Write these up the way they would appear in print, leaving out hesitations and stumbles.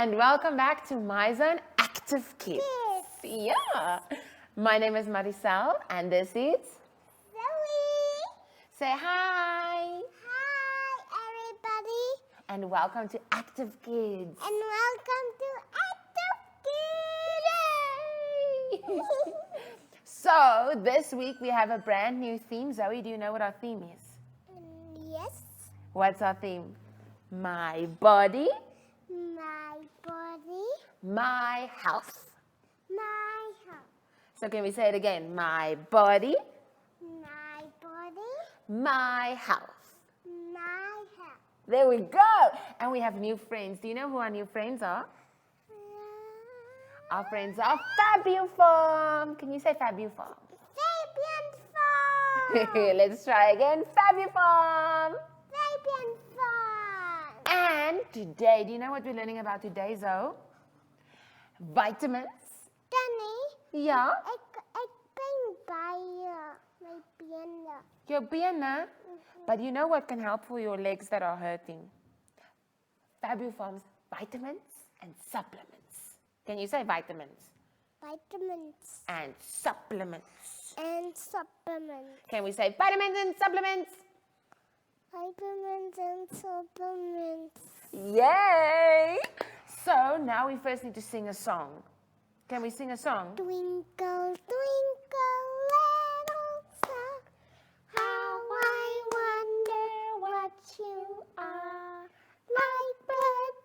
and welcome back to My Zone Active Kids. Yeah. My name is Maricel, and this is Zoey. Say hi. Hi, everybody. And welcome to Active Kids. And welcome to Active Kids. Yay! So, this week we have a brand new theme. Zoe, do you know what our theme is? Yes. What's our theme? My body. My body. My house. My house. So can we say it again? My body. My body. My house. My house. There we go. And we have new friends. Do you know who our new friends are? Our friends are Fabupharm. Can you say Fabupharm? Fabupharm. Let's try again. Fabupharm. Fabupharm. And today, do you know what we're learning about today, Zoe? Vitamins. Danny. Ja. Ik ben bij mijn benen. Your benen. But you know what can help for your legs that are hurting? Fabupharm's vitamins and supplements. Can you say vitamins? Vitamins. And supplements. And supplements. Can we say vitamins and supplements? Vitamins and supplements. Yay! So now we first need to sing a song. Can we sing a song? Twinkle, twinkle, little star, how I wonder what you are. Like a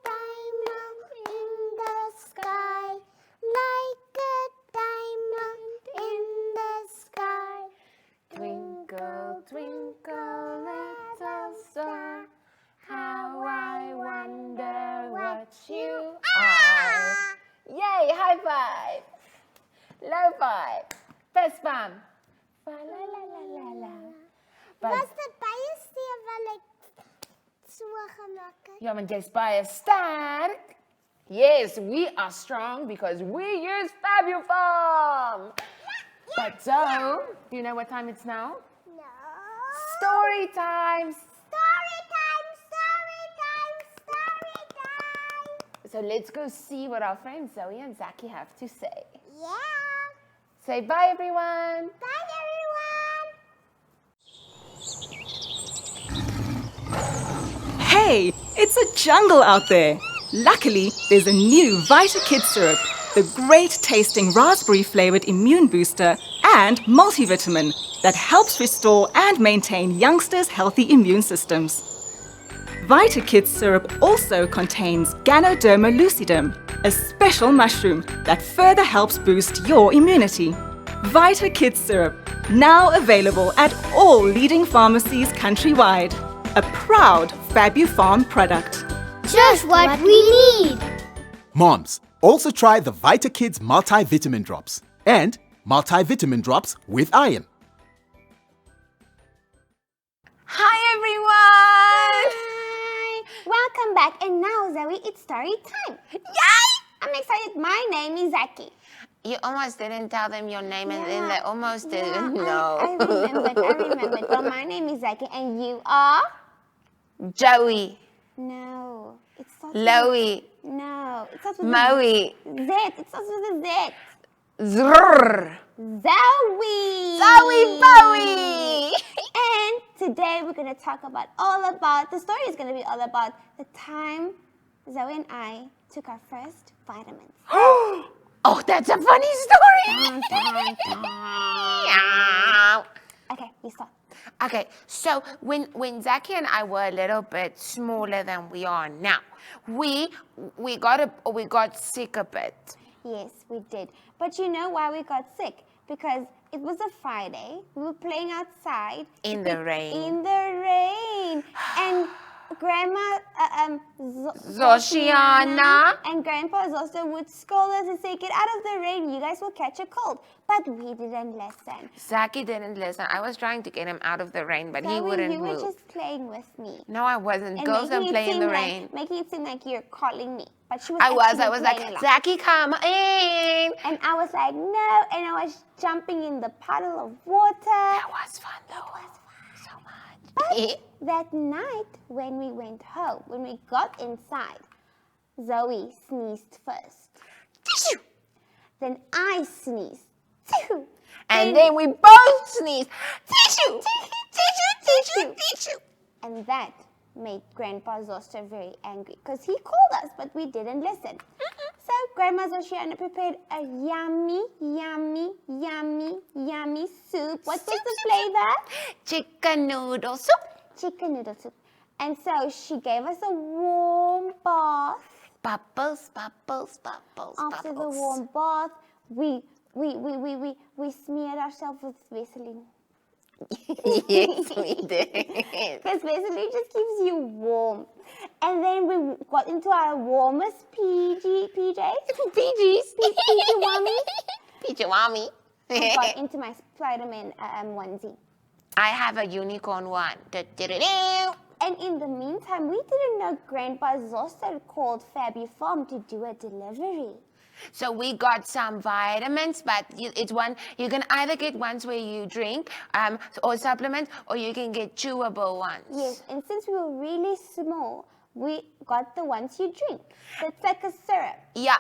diamond in the sky, like a diamond in the sky. Twinkle, twinkle, little star, how I wonder what you are. Yay! High five! Low five! Fist bump! Fa la la la la la. Was dit baie stewel ek so gemaak het? Ja, want jy's baie sterk. Yes, we are strong because we use Fabupharm. But so, do you know what time it's now? No. Story time! Story time, story time, story time. So let's go see what our friends Zoe and Zacky have to say. Yeah. Say bye, everyone. Bye, everyone. Hey, it's a jungle out there. Luckily, there's a new Vita Kids syrup, the great tasting raspberry flavored immune booster and multivitamin that helps restore and maintain youngsters' healthy immune systems. Vita Kids syrup also contains Ganoderma lucidum, a special mushroom that further helps boost your immunity. Vita Kids syrup, now available at all leading pharmacies countrywide. A proud Fabupharm product. Just what we need. Moms, also try the Vita Kids multivitamin drops and multivitamin drops with iron. Hi, everyone. Hi. Welcome back. And now, Zoe, it's story time. Yay! I'm excited. My name is Zacky. You almost didn't tell them your name, and then Yeah. they almost Yeah, didn't know. I remembered. Well, my name is Zacky, and you are? Joey, No. It starts Loey, with... No. It starts with Moe, Z. It starts with a Z. Zrrr, Zoe. Zoe Bowie. And today we're going to talk about the story is going to be all about the time Zoe and I took our first vitamins. Oh, that's a funny story. Dun, dun, dun. Yeah. Okay, you start. Okay, so when Zacky and I were a little bit smaller than we are now, we got sick a bit. Yes, we did. But you know why we got sick? Because it was a Friday. We were playing outside. In the rain. In the rain. And Grandma Zoshiana and Grandpa also would scold us and say, get out of the rain, you guys will catch a cold. But we didn't listen. Zacky didn't listen. I was trying to get him out of the rain, but he Zoe, wouldn't you move. were just playing with me. No, I wasn't. And Girls don't play in the rain. Making it seem like you're calling me. But she was I was actually like, playing along. Zacky, come in. And I was like, no. And I was jumping in the puddle of water. That was fun, though. It was fun. So much. But that night when we went home, when we got inside, Zoe sneezed first. Tissue. Then I sneezed. And then we both sneezed. Tissue. And that made Grandpa Zoster very angry because he called us, but we didn't listen. So Grandma Zoshiana prepared a yummy soup. What was the flavor? Chicken noodle soup. Chicken noodle soup. And so she gave us a warm bath. Bubbles. After the warm bath, we smeared ourselves with Vaseline. Yes, we did. Because Vaseline just keeps you warm. And then we got into our warmest PJs. Pijamami. I got into my Spider-Man onesie. I have a unicorn one. And in the meantime, we didn't know Grandpa Zoster called Fabupharm to do a delivery. So we got some vitamins, but it's one you can either get ones where you drink, or supplements, or you can get chewable ones. Yes, and since we were really small, we got the ones you drink. That's like a syrup. Yeah,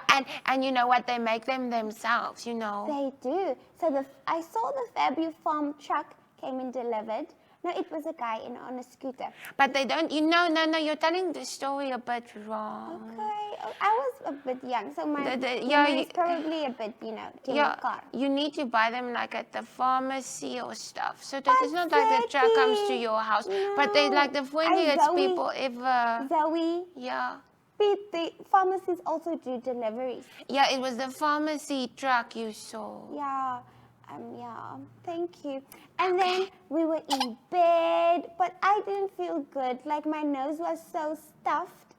and you know what? They make them themselves, you know. They do. So I saw the Fabupharm truck came and delivered. No, it was a guy on a scooter. But they don't, no, you're telling the story a bit wrong. Okay, I was a bit young, so my yeah, is probably a bit, in the car. You need to buy them like at the pharmacy or stuff. So that it's not like the truck comes to your house. No. But they like the funniest Zoe, people ever. Zoe. Yeah. The pharmacies also do deliveries. Yeah, it was the pharmacy truck you saw. Yeah. Thank you. And then we were in bed, but I didn't feel good. Like my nose was so stuffed.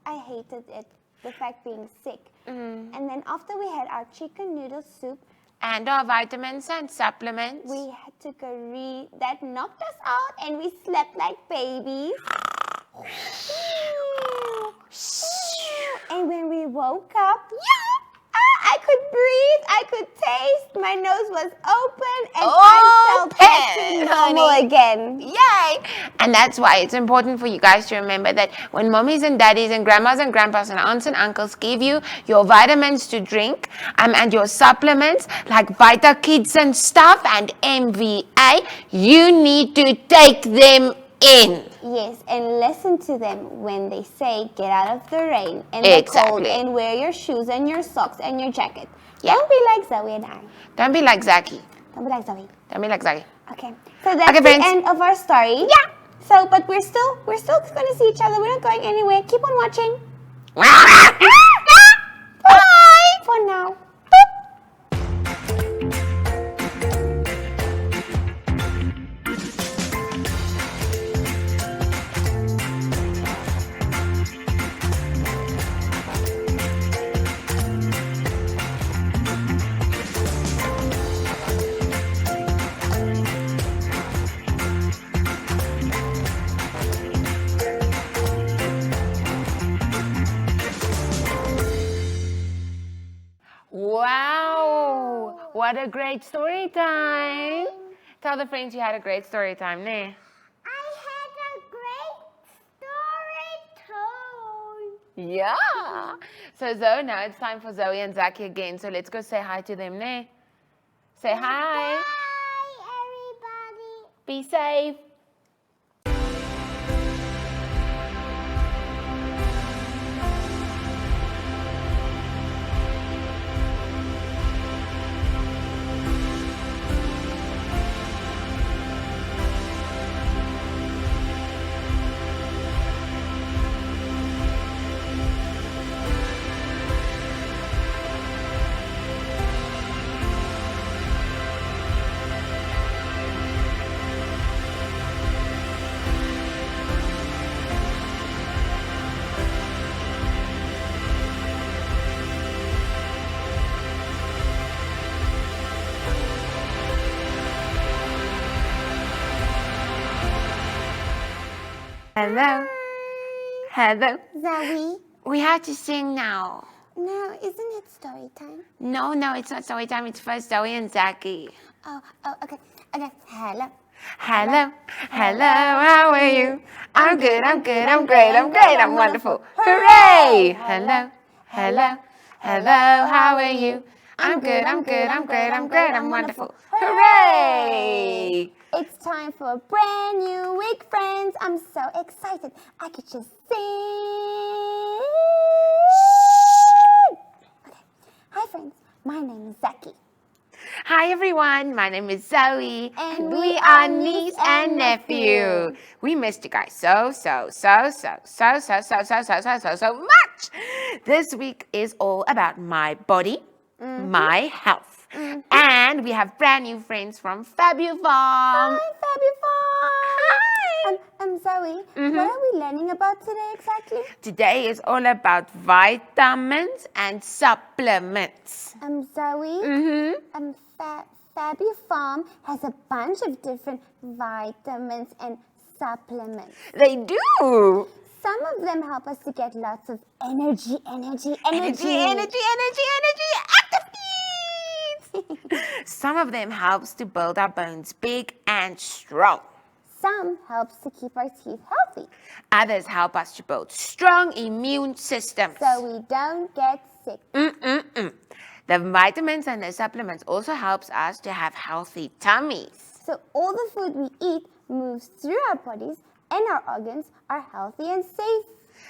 I hated it, the fact being sick. And then after we had our chicken noodle soup, and our vitamins and supplements, we took a that knocked us out, and we slept like babies. And when we woke up, I could breathe, I could taste, my nose was open, and I felt back to normal again. Yay! And that's why it's important for you guys to remember that when mommies and daddies and grandmas and grandpas and aunts and uncles give you your vitamins to drink, and your supplements like Vita Kids and stuff and MVA, you need to take them in. Yes, and listen to them when they say get out of the rain and the cold and wear your shoes and your socks and your jacket. Yeah. Don't be like Zoe and I. Don't be like Zacky. Don't be like Zoe. Don't be like Zacky. Okay. So that's the end of our story. Yeah. So, but we're still going to see each other. We're not going anywhere. Keep on watching. Bye. For now. Wow, what a great story time. Tell the friends you had a great story time, ne? I had a great story time. Yeah. So Zoe, now it's time for Zoe and Zacky again. So let's go say hi to them, ne? Say hi. Bye, everybody. Be safe. Hello. Hello. Zoe. We have to sing now. No, isn't it story time? No, it's not story time. It's first Zoe and Zacky. Oh, okay. Okay, hello. Hello, hello, how are you? I'm good, I'm good, I'm great, I'm great, I'm wonderful. Hooray! Hello, hello, hello, how are you? I'm good, I'm good, I'm great, I'm great, I'm wonderful. Hooray! It's time for a brand new week, friends. I'm so excited. I could just sing. Okay. Hi, friends. My name is Zacky. Hi everyone, my name is Zoe, And we are niece and nephew. We missed you guys so much. This week is all about my body, my health, and we have brand new friends from Fabupharm. Hi, Fabupharm. Hi. Zoe, what are we learning about today exactly? Today is all about vitamins and supplements. Zoe, Fabupharm has a bunch of different vitamins and supplements. They do. Some of them help us to get lots of energy. Energy. Active needs. Some of them helps to build our bones big and strong. Some helps to keep our teeth healthy. Others help us to build strong immune systems. So we don't get sick. The vitamins and the supplements also helps us to have healthy tummies. So all the food we eat moves through our bodies and our organs are healthy and safe.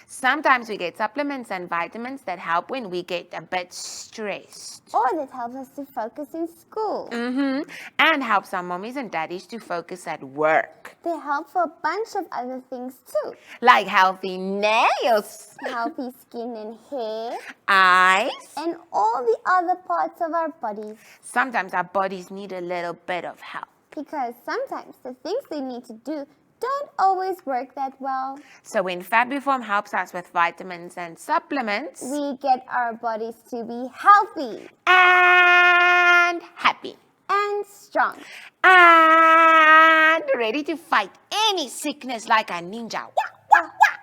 Sometimes we get supplements and vitamins that help when we get a bit stressed. Or that helps us to focus in school. And helps our mommies and daddies to focus at work. They help for a bunch of other things too. Like healthy nails, Healthy skin and hair, eyes. and all the other parts of our bodies. Sometimes our bodies need a little bit of help. Because sometimes the things they need to do don't always work that well. So when Fabupharm helps us with vitamins and supplements, We get our bodies to be healthy and happy and strong. and ready to fight any sickness like a ninja.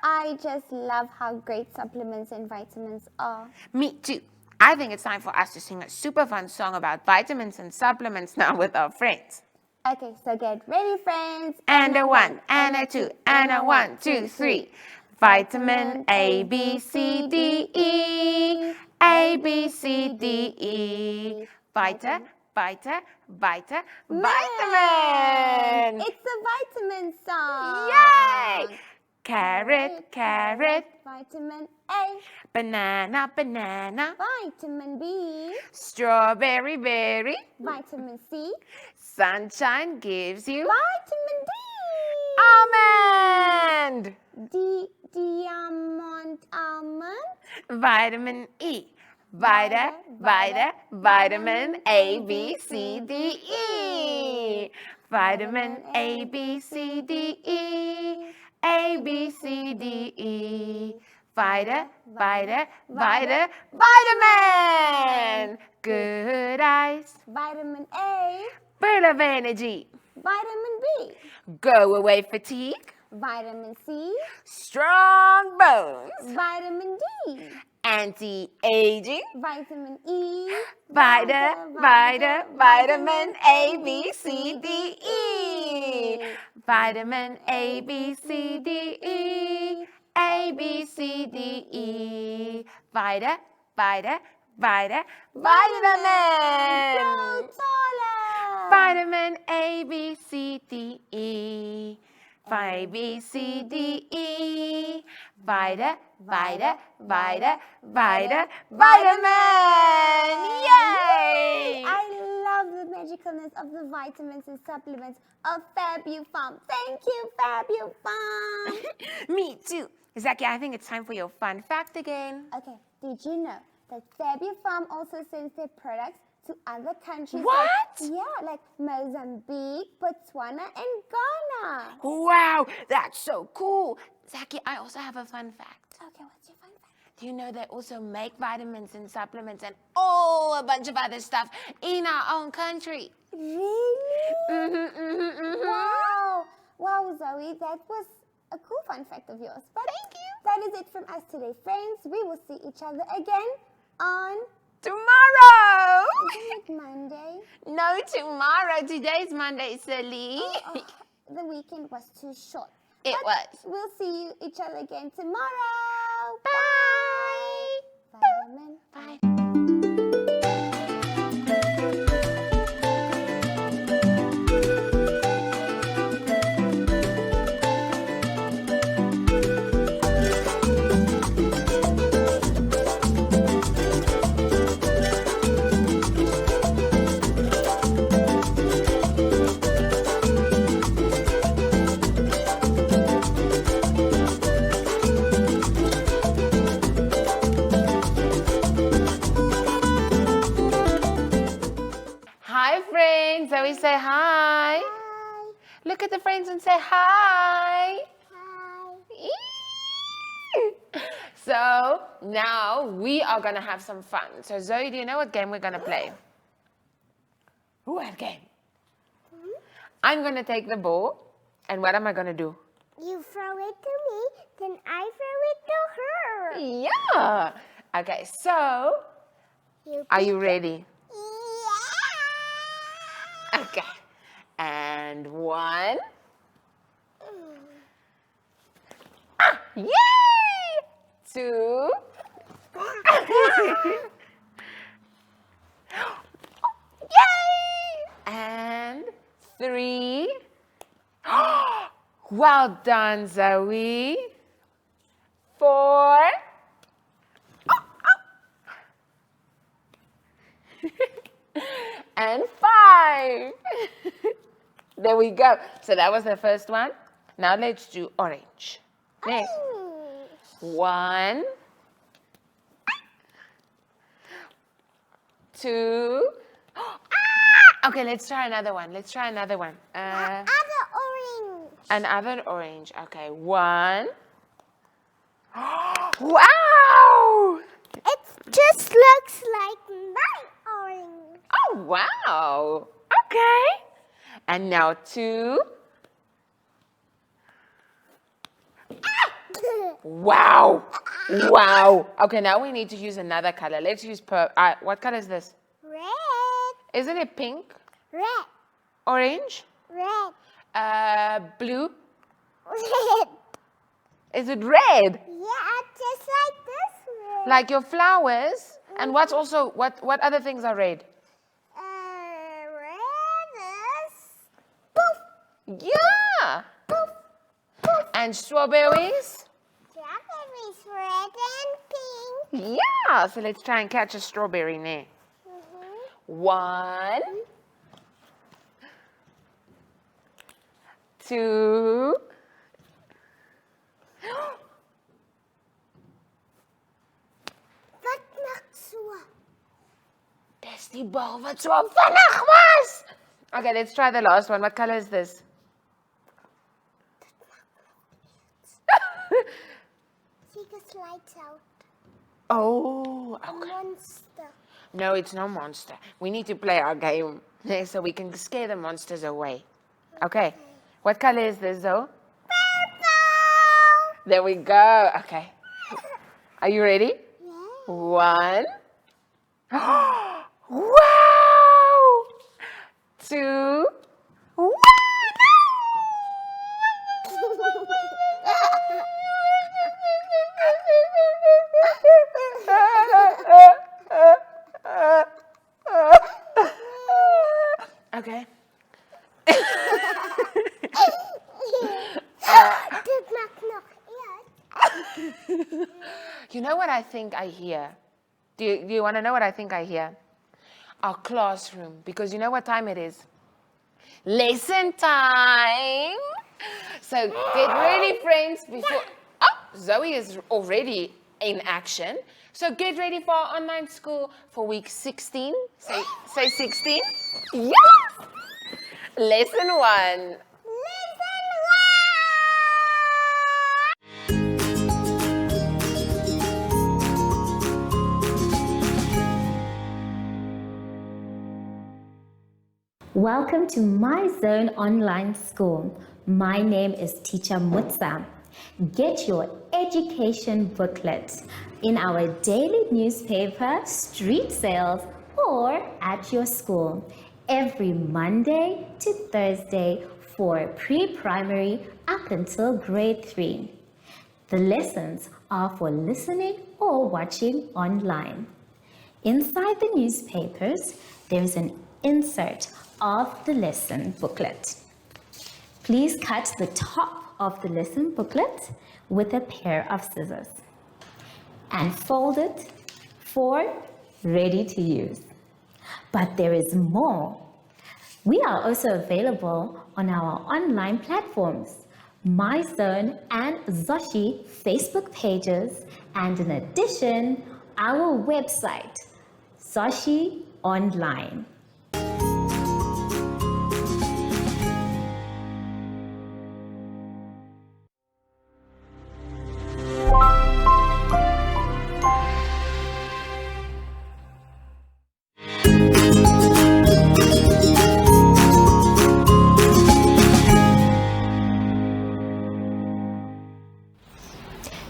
I just love how great supplements and vitamins are. Me too. I think it's time for us to sing a super fun song about vitamins and supplements now with our friends. Okay, so get ready, friends. And a 1, and a 2, and a 1, 2, 3. Vitamin A, B, C, D, E. A, B, C, D, E. Vitamin. It's a vitamin song. Yay! Carrot. Vitamin A. Banana. Vitamin B. Strawberry, berry. Vitamin C. Sunshine gives you Vitamin almond. D. Diamond almond. Vitamin E. Vitamin A, B, C, D, E. Vitamin A, B, C, D, E. A, B, C, D, E. Vitamin. Good eyes. Vitamin A. Full of energy. Vitamin B. Go away fatigue. Vitamin C. Strong bones. Vitamin D. Anti-aging. Vitamin E. Vitamin A, B, C, D, E. Vitamin A, B, C, D, E. A, B, C, D, E. Vitamin. Grow taller. Vitamin A, B, C, D, E. A, B, C, D, E. Vitamin. Yay! I love the magicalness of the vitamins and supplements of Fabupharm. Thank you, Fabupharm. Me too. Zacky, I think it's time for your fun fact again. Okay, did you know that Fabupharm also sends their products to other countries? What? Like Mozambique, Botswana, and Ghana. Wow, that's so cool. Zacky, I also have a fun fact. Okay, what's your fun fact? Do you know they also make vitamins and supplements and a bunch of other stuff in our own country? Really? Wow, Zoe, that was a cool fun fact of yours. But Thank you. That is it from us today, friends. We will see each other again on Tomorrow. Isn't it Monday? No, tomorrow. Today's Monday, silly. The weekend was too short. It But was. We'll see each other again tomorrow. Bye. Vitamin. Bye. Hi, friends. Zoe, say hi. Hi. Look at the friends and say hi. Hi. So now we are going to have some fun. So Zoe, do you know what game we're going to play? What game? I'm going to take the ball, and what am I going to do? You throw it to me, then I throw it to her. Yeah. Okay, so are you ready? Yeah. Okay. And one. Yay! Two. Yay! And three. Well done, Zoe. Four. And five. There we go. So that was the first one. Now let's do orange. Next. One. Two. Okay, let's try another one. Let's try another one. Other orange. Another orange. Okay, one. Wow! It just looks like my orange. Oh, wow. Okay. And now two. Wow. Wow. Okay, now we need to use another color. Let's use purple. What color is this? Red. Isn't it pink? Red. Orange? Red. Blue? Red. Is it red? Yeah, just like this red. Like your flowers? And what's also, what other things are red? Red is poof. Yeah. Poof. Poof. And strawberries? Strawberries red and pink. Yeah. So let's try and catch a strawberry now. One. Two. Wat maakt zo? Dis die bal wat so vinnig was. Okay, let's try the last one. What color is this? Take the lights out. Oh, okay. Monster. No, it's no monster. We need to play our game so we can scare the monsters away. Okay. What color is this, Zoe? Purple. There we go. Okay. Are you ready? Yeah. One. Wow! Two. Wow! Okay. Dit maakt nog uit. You know what I think I hear? Do you want to know what I think I hear? Our classroom, because you know what time it is? Lesson time! So get ready, friends, before... Oh, Zoe is already in action. So get ready for our online school for week 16. Say 16. Yes! Lesson 1. Welcome to my zone online school. My name is Teacher Mutsa. Get your education booklet in our daily newspaper, street sales, or at your school every Monday to Thursday for pre-primary up until grade 3. The lessons are for listening or watching online. Inside the newspapers, there is an insert of the lesson booklet. Please cut the top of the lesson booklet with a pair of scissors and fold it for ready to use. But there is more. We are also available on our online platforms, My Zone and Zacky Facebook pages, and in addition, our website, Zacky Online.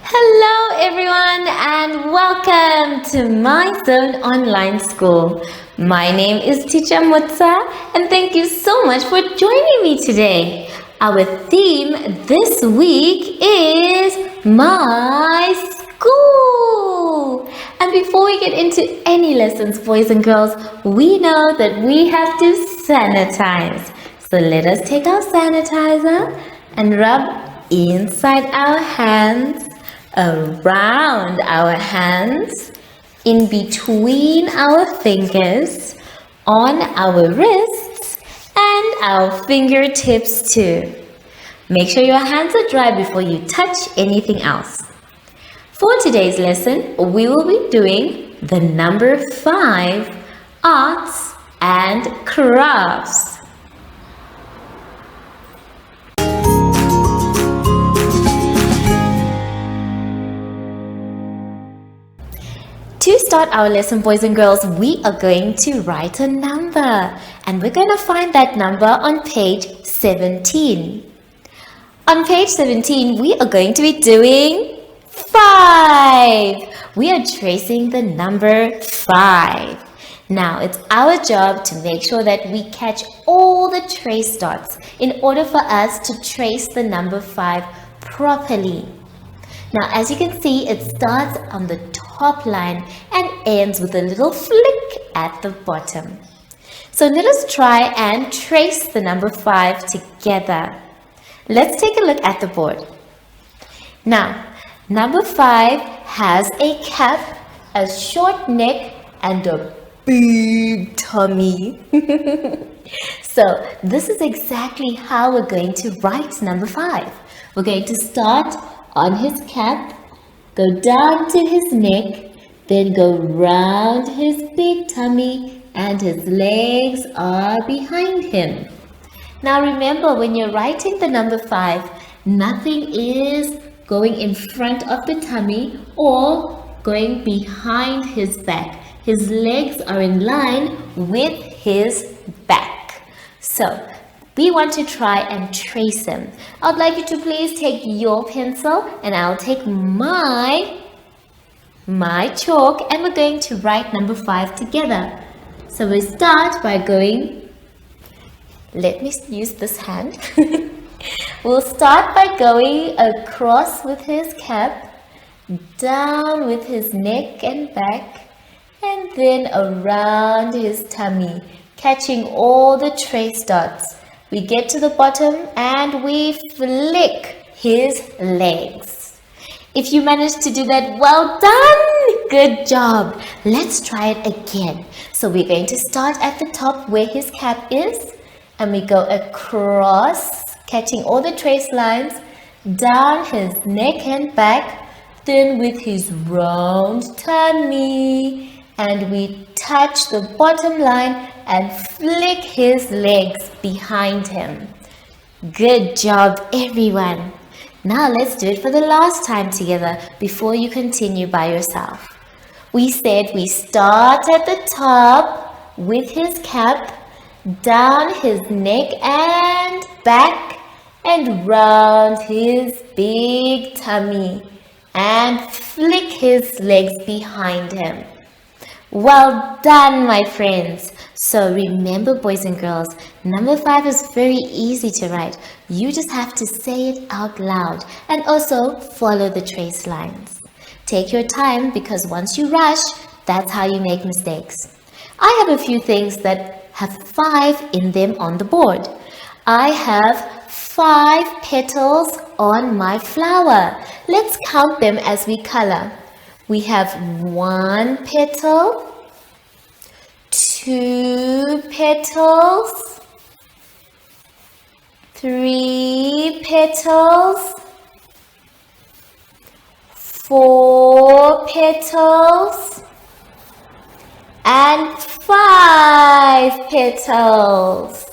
Hello everyone and welcome to My Zone Online School. My name is Teacher Mutsa and thank you so much for joining me today. Our theme this week is My School. And before we get into any lessons, boys and girls, we know that we have to sanitize. So let us take our sanitizer and rub inside our hands, around our hands, in between our fingers, on our wrists, and our fingertips too. Make sure your hands are dry before you touch anything else. For today's lesson, we will be doing the number 5, arts and crafts. To start our lesson, boys and girls, we are going to write a number, and we're going to find that number on page 17. On page 17, we are going to be doing 5. We are tracing the number 5. Now, it's our job to make sure that we catch all the trace dots in order for us to trace the number 5 properly. Now, as you can see, it starts on the top line and ends with a little flick at the bottom. So let us try and trace the number 5 together. Let's take a look at the board. Now, number 5 has a cap, a short neck, and a big tummy. So this is exactly how we're going to write number 5. We're going to start on his cap, go down to his neck, then go round his big tummy, and his legs are behind him. Now remember, when you're writing the number 5, nothing is going in front of the tummy or going behind his back. His legs are in line with his back. So we want to try and trace him. I'd like you to please take your pencil and I'll take my chalk, and we're going to write number 5 together. So we start by going, let me use this hand. We'll start by going across with his cap, down with his neck and back, and then around his tummy, catching all the trace dots. We get to the bottom and we flick his legs. If you managed to do that, well done! Good job! Let's try it again. So we're going to start at the top where his cap is, and we go across, catching all the trace lines, down his neck and back, then with his round tummy, and we touch the bottom line and flick his legs behind him. Good job, everyone. Now let's do it for the last time together before you continue by yourself. We said we start at the top with his cap, down his neck and back, and round his big tummy and flick his legs behind him. Well done, my friends. So remember, boys and girls, number 5 is very easy to write. You just have to say it out loud and also follow the trace lines. Take your time because once you rush, that's how you make mistakes. I have a few things that have 5 in them on the board. I have 5 petals on my flower. Let's count them as we color. We have 1 petal, 2 petals, 3 petals, 4 petals, and 5 petals.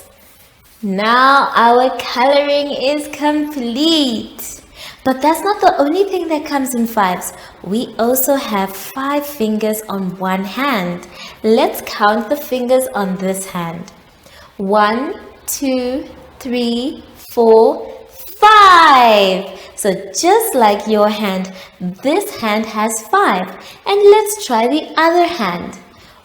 Now our coloring is complete. But that's not the only thing that comes in 5s. We also have 5 fingers on one hand. Let's count the fingers on this hand. 1, 2, 3, 4, 5. So just like your hand, this hand has 5. And let's try the other hand.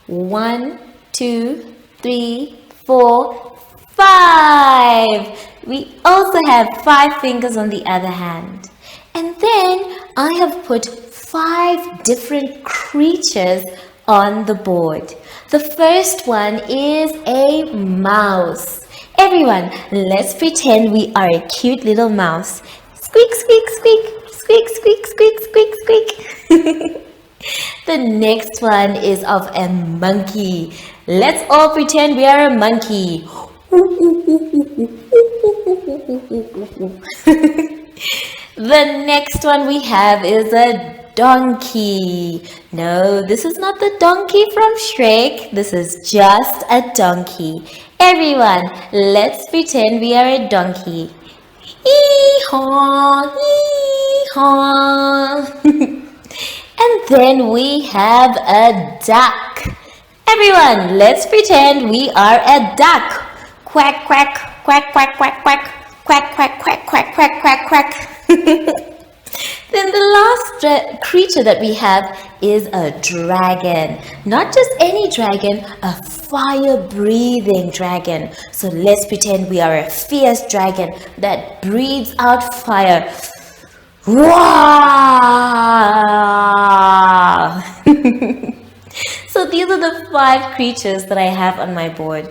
1, 2, 3, 4, 5. We also have 5 fingers on the other hand. And then I have put 5 different creatures on the board. The first one is a mouse. Everyone, let's pretend we are a cute little mouse. Squeak, squeak, squeak, squeak, squeak, squeak, squeak, squeak. The next one is of a monkey. Let's all pretend we are a monkey. The next one we have is a donkey. No, this is not the donkey from Shrek. This is just a donkey. Everyone, let's pretend we are a donkey. Hee-haw, hee-haw. And then we have a duck. Everyone, let's pretend we are a duck. Quack, quack, quack, quack, quack, quack. Quack, quack, quack, quack, quack, quack, quack. Then the last creature that we have is a dragon. Not just any dragon, a fire-breathing dragon. So let's pretend we are a fierce dragon that breathes out fire. Wow! So these are the 5 creatures that I have on my board.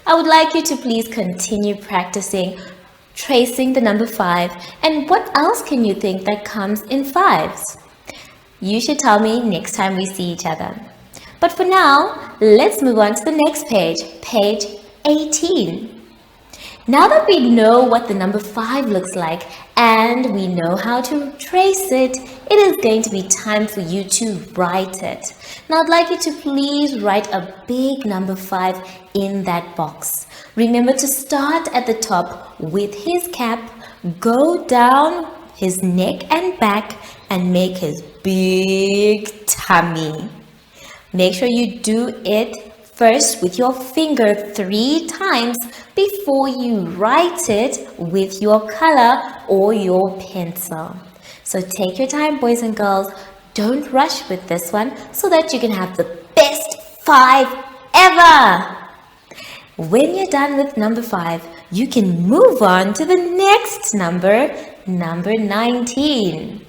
I would like you to please continue practicing tracing the number 5, and what else can you think that comes in 5s? You should tell me next time we see each other. But for now, let's move on to the next page, page 18. Now that we know what the number 5 looks like and we know how to trace it, it is going to be time for you to write it. Now I'd like you to please write a big number 5 in that box. Remember to start at the top with his cap, go down his neck and back, and make his big tummy. Make sure you do it first with your finger 3 times before you write it with your color or your pencil. So take your time, boys and girls. Don't rush with this one so that you can have the best 5 ever. When you're done with number 5, you can move on to the next number, number 19.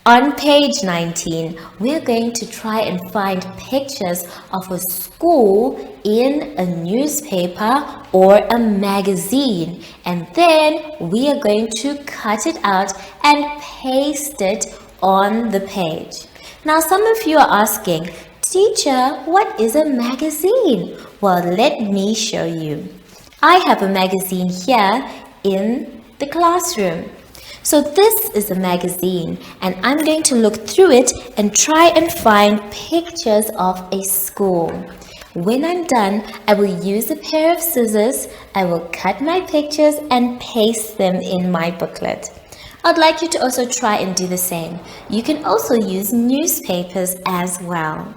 On page 19, we're going to try and find pictures of a school in a newspaper or a magazine. And then we are going to cut it out and paste it on the page. Now, some of you are asking, Teacher, what is a magazine? Well, let me show you. I have a magazine here in the classroom. So this is a magazine, and I'm going to look through it and try and find pictures of a school. When I'm done, I will use a pair of scissors, I will cut my pictures and paste them in my booklet. I'd like you to also try and do the same. You can also use newspapers as well.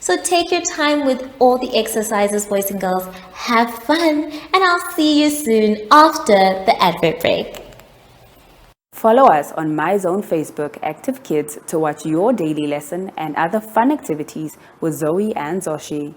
So take your time with all the exercises, boys and girls. Have fun, and I'll see you soon after the advert break. Follow us on MyZone Facebook Active Kids to watch your daily lesson and other fun activities with Zoe and Zacky.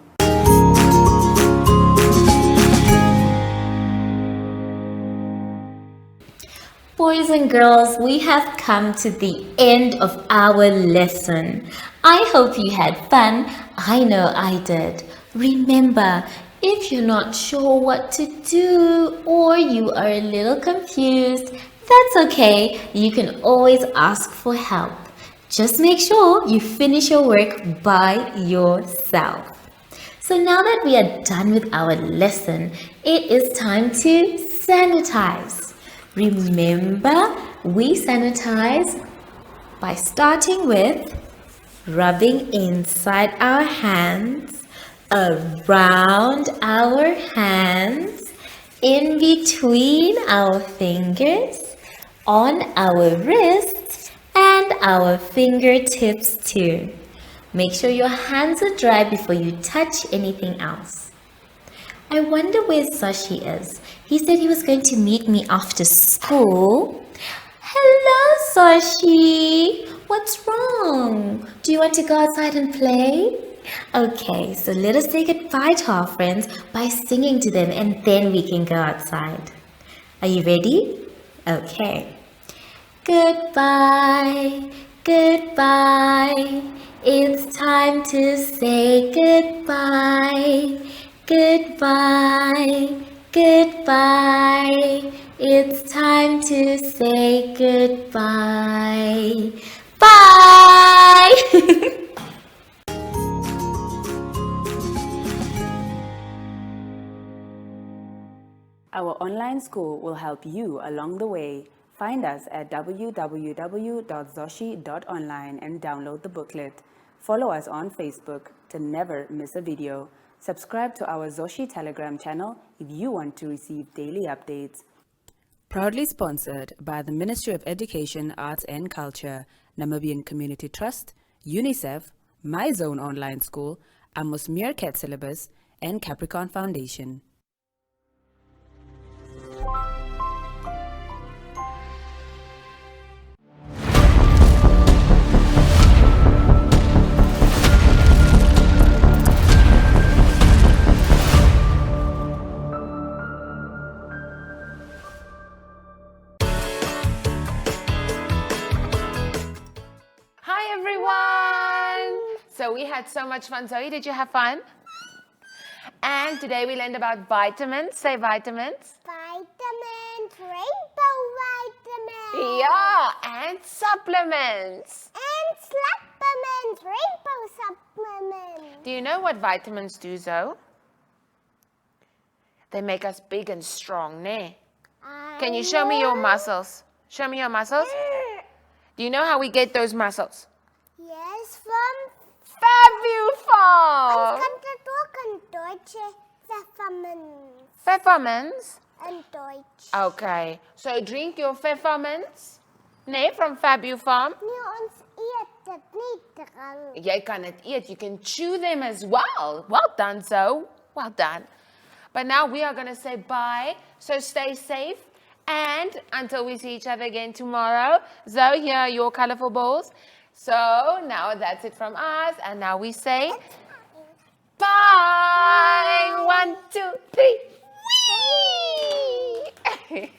Boys and girls, we have come to the end of our lesson. I hope you had fun. I know I did. Remember, if you're not sure what to do or you are a little confused, that's okay. You can always ask for help. Just make sure you finish your work by yourself. So now that we are done with our lesson, it is time to sanitize. Remember, we sanitize by starting with rubbing inside our hands, around our hands, in between our fingers, on our wrists, and our fingertips too. Make sure your hands are dry before you touch anything else. I wonder where Zacky is. He said he was going to meet me after school. Hello, Zacky. What's wrong? Do you want to go outside and play? Okay, so let us say goodbye to our friends by singing to them, and then we can go outside. Are you ready? Okay. Goodbye, goodbye. It's time to say goodbye. Goodbye, goodbye. It's time to say goodbye. Bye! Our online school will help you along the way. Find us at www.zoshi.online and download the booklet. Follow us on Facebook to never miss a video. Subscribe to our Zacky Telegram channel if you want to receive daily updates. Proudly sponsored by the Ministry of Education, Arts and Culture, Namibian Community Trust, UNICEF, MyZone Online School, Amos Meerkat Syllabus, and Capricorn Foundation. So we had so much fun. Zoe, did you have fun? And today we learned about vitamins. Say vitamins. Vitamins, rainbow vitamins. Yeah, and supplements. And supplements, rainbow supplements. Do you know what vitamins do, Zoe? They make us big and strong, ne? Can you show me your muscles? Show me your muscles. Do you know how we get those muscles? Yes, from Fabupharm. Ons kan dit ook in Deutsch Pfefferminz. Pfefferminz? In Deutsch. Okay, so drink your pfefferminz. Nee, from Fabupharm. Nee, ons eet dit nie drank. Jy kan dit eet. You can chew them as well. Well done, Zoe. Well done. But now we are going to say bye. So stay safe. And until we see each other again tomorrow. Zoe, here are your colorful balls. So now that's it from us. And now we say bye. 1, 2, 3. Whee!